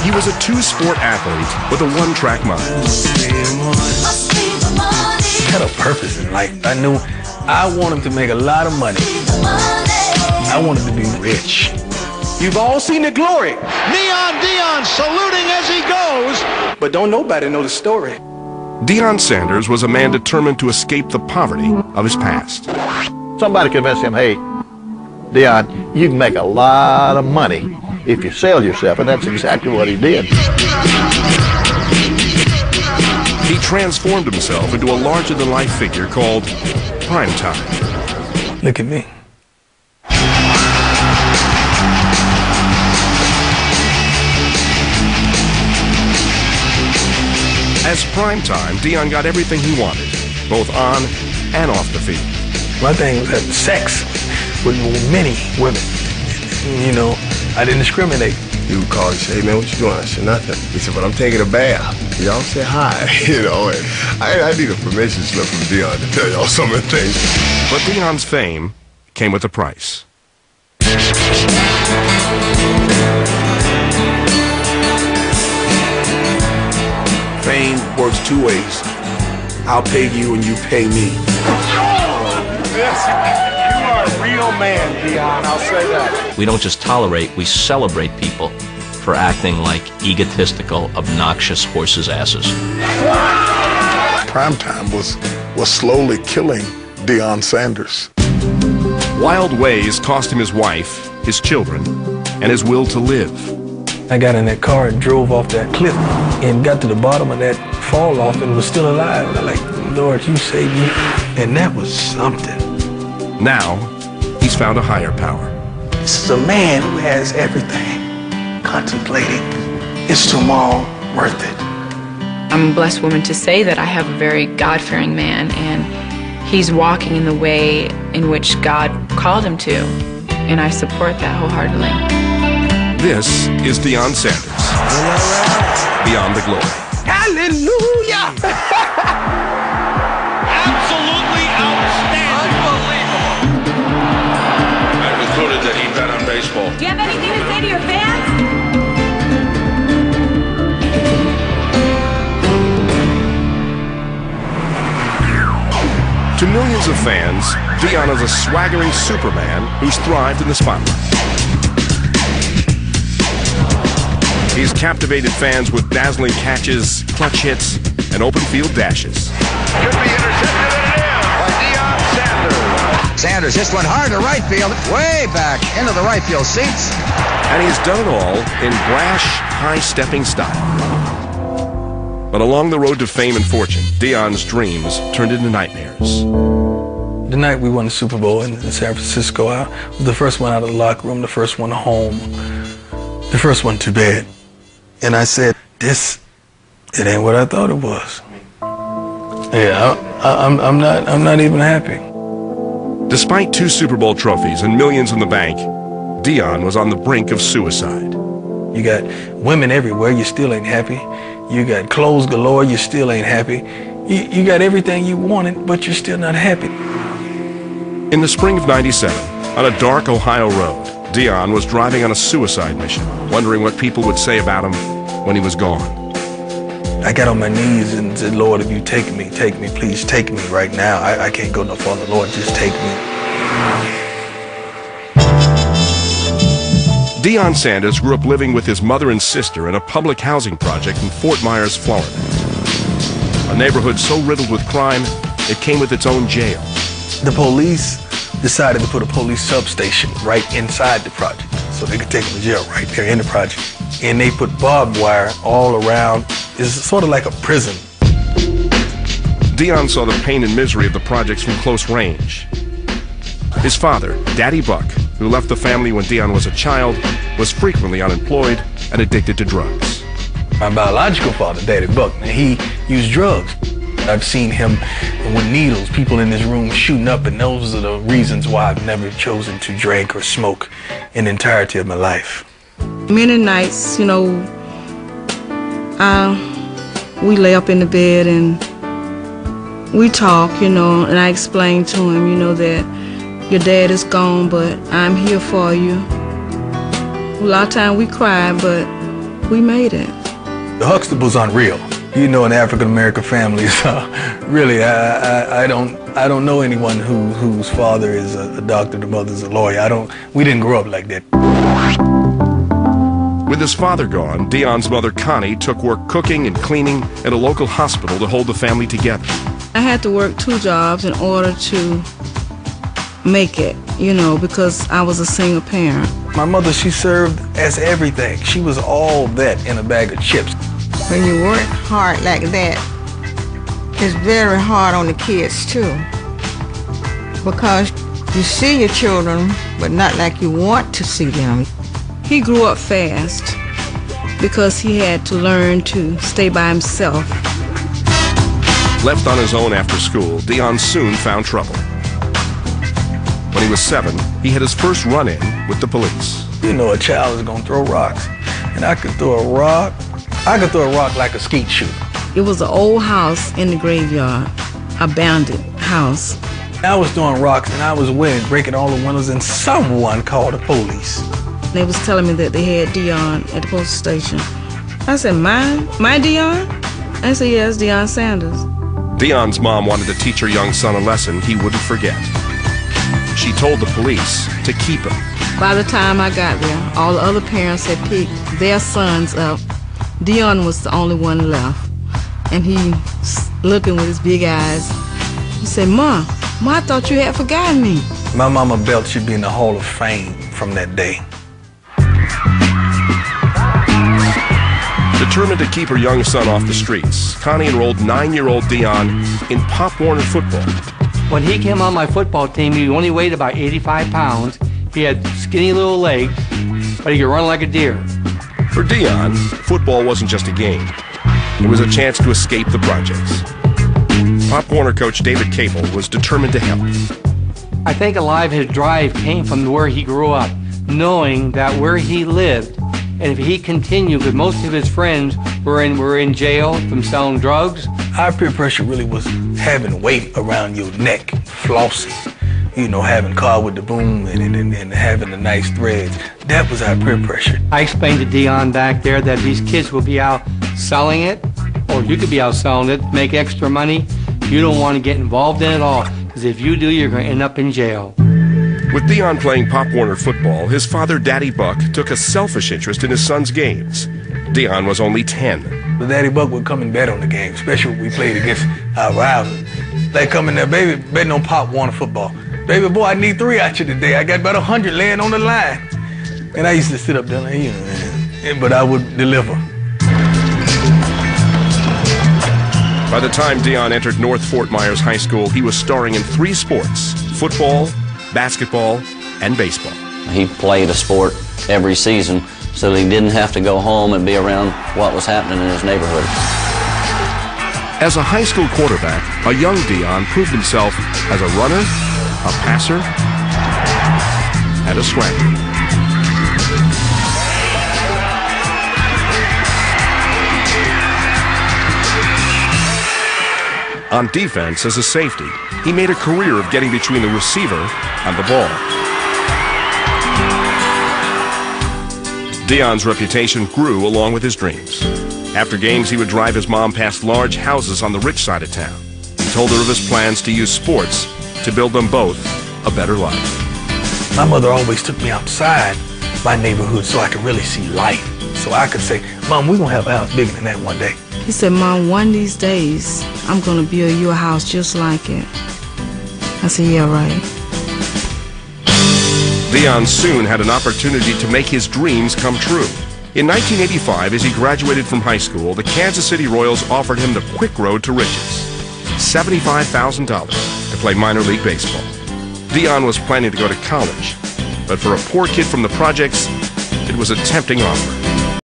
He was a two-sport athlete with a one-track mind. He had a purpose in life. I knew I wanted to make a lot of money. I wanted to be rich. You've all seen the glory. Neon Deion saluting as he goes. But don't nobody know the story. Deion Sanders was a man determined to escape the poverty of his past. Somebody convinced him, hey, Deion, you can make a lot of money if you sell yourself, and that's exactly what he did. He transformed himself into a larger-than-life figure called Primetime. Look at me. As Primetime, Deion got everything he wanted, both on and off the field. My thing was having sex with many women. You know, I didn't discriminate. He would call and say, hey man, what you doing? I said, nothing. He said, but I'm taking a bath. Y'all say hi, you know, and I need a permission slip from Deion to tell y'all some of the things. But Deion's fame came with a price. Fame works two ways. I'll pay you and you pay me. Yes, you are a real man, Deion, I'll say that. We don't just tolerate, we celebrate people for acting like egotistical, obnoxious horses' asses. Primetime was slowly killing Deion Sanders. Wild ways cost him his wife, his children, and his will to live. I got in that car and drove off that cliff and got to the bottom of that fall off and was still alive. And I'm like, Lord, you saved me. And that was something. Now, he's found a higher power. This is a man who has everything, contemplating, is tomorrow worth it? I'm a blessed woman to say that I have a very God-fearing man, and he's walking in the way in which God called him to, and I support that wholeheartedly. This is Deion Sanders, Beyond the Glory. Hallelujah! Absolutely outstanding. Unbelievable. I concluded that he bet on baseball. Do you have anything to say to your fans? To millions of fans, Deion is a swaggering Superman who's thrived in the spotlight. He's captivated fans with dazzling catches, clutch hits, and open field dashes. Could be intercepted and in by Deion Sanders. Sanders hits one hard to right field, way back into the right field seats. And he's done it all in brash, high-stepping style. But along the road to fame and fortune, Deion's dreams turned into nightmares. The night we won the Super Bowl in San Francisco, I was the first one out of the locker room, the first one home, the first one to bed. And I said, it ain't what I thought it was. Yeah, I'm not even happy. Despite 2 Super Bowl trophies and millions in the bank, Deion was on the brink of suicide. You got women everywhere, you still ain't happy. You got clothes galore, you still ain't happy. You got everything you wanted, but you're still not happy. In the spring of '97, on a dark Ohio road, Deion was driving on a suicide mission, wondering what people would say about him when he was gone. I got on my knees and said, Lord, if you take me, please take me right now. I can't go no farther. Lord, just take me. Deion Sanders grew up living with his mother and sister in a public housing project in Fort Myers, Florida. A neighborhood so riddled with crime, it came with its own jail. The police decided to put a police substation right inside the project so they could take him to jail right there in the project. And they put barbed wire all around. It's sort of like a prison. Deion saw the pain and misery of the projects from close range. His father, Daddy Buck, who left the family when Deion was a child, was frequently unemployed and addicted to drugs. My biological father, Daddy Buck, he used drugs. I've seen him with needles, people in this room shooting up, and those are the reasons why I've never chosen to drink or smoke in the entirety of my life. Many nights, you know, we lay up in the bed and we talk, you know, and I explain to him, you know, that, your dad is gone, but I'm here for you. A lot of times we cried, but we made it. The Huxtable's unreal. You know, in African-American families, really, I don't know anyone whose father is a doctor, the mother's a lawyer. We didn't grow up like that. With his father gone, Deion's mother, Connie, took work cooking and cleaning at a local hospital to hold the family together. I had to work 2 jobs in order to make it, you know, because I was a single parent. My mother, she served as everything. She was all that in a bag of chips. When you work hard like that, it's very hard on the kids too, because you see your children, but not like you want to see them. He grew up fast because he had to learn to stay by himself. Left on his own after school, Deion soon found trouble. When he was 7, he had his first run-in with the police. You know, a child is gonna throw rocks, and I could throw a rock like a skeet shooter. It was an old house in the graveyard, abandoned house. I was throwing rocks and I was winning, breaking all the windows, and someone called the police. They was telling me that they had Deion at the police station. I said, mine? My Deion? I said, yes, Deion Sanders. Deion's mom wanted to teach her young son a lesson he wouldn't forget. She told the police to keep him. By the time I got there, all the other parents had picked their sons up. Deion was the only one left. And he, looking with his big eyes, he said, Ma, I thought you had forgotten me. My mama Belt should be in the Hall of Fame from that day. Determined to keep her young son off the streets, Connie enrolled 9-year-old Deion in Pop Warner football. When he came on my football team, he only weighed about 85 pounds. He had skinny little legs, but he could run like a deer. For Deion, football wasn't just a game. It was a chance to escape the projects. Pop Warner coach David Cable was determined to help. I think a lot of his drive came from where he grew up, knowing that where he lived, and if he continued, because most of his friends were in jail from selling drugs. Our peer pressure really was having weight around your neck, flossing, you know, having car with the boom and having the nice threads. That was our peer pressure. I explained to Deion back there that these kids will be out selling it, or you could be out selling it, make extra money. You don't want to get involved in it all, because if you do, you're going to end up in jail. With Deion playing Pop Warner football, his father, Daddy Buck, took a selfish interest in his son's games. Deion was only 10. The Daddy Buck would come and bet on the game, especially when we played against our rivals. They come in there, baby, betting on Pop Warner football. Baby boy, I need 3 out you today. I got about 100 laying on the line. And I used to sit up there like, you know, man, but I would deliver. By the time Deion entered North Fort Myers High School, he was starring in 3 sports: football, basketball, and baseball. He played a sport every season so that he didn't have to go home and be around what was happening in his neighborhood. As a high school quarterback, a young Deion proved himself as a runner, a passer, and a scrambler. On defense, as a safety, he made a career of getting between the receiver and the ball. Deion's reputation grew along with his dreams. After games, he would drive his mom past large houses on the rich side of town. He told her of his plans to use sports to build them both a better life. My mother always took me outside my neighborhood so I could really see life. So I could say, Mom, we're going to have a house bigger than that one day. He said, Mom, one of these days, I'm going to build you a house just like it. I said, yeah, right. Deion soon had an opportunity to make his dreams come true. In 1985, as he graduated from high school, the Kansas City Royals offered him the quick road to riches: $75,000 to play minor league baseball. Deion was planning to go to college, but for a poor kid from the projects, it was a tempting offer.